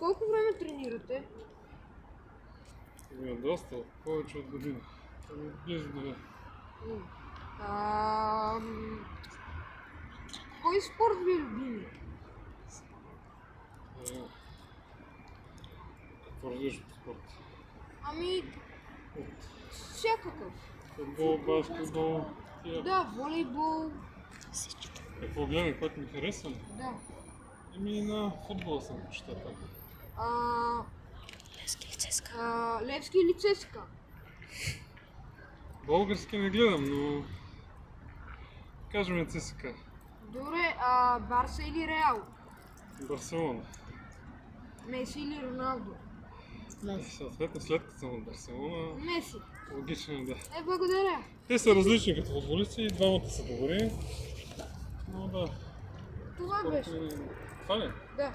колко време тренирате? Доста, повече от година. Близо 2. Кой спорт ви е любими? Какво различно спорт? Ами, всякакъв. Футбол, баскетбол, тия. Да, волейбол. Какво гледам, което ми харесва? Да. На футбола съм почитател. Левски или ЦСКА? Български не гледам, но кажем ЦСКА. Добре, Барса или Реал? Барселона. Меси или Роналдо? Съответно, след като съм от Барселона, Меси. логично е да. Благодаря. Те са различни като футболисти и двамата са добри. Но да. Това беше. Това ли? Да.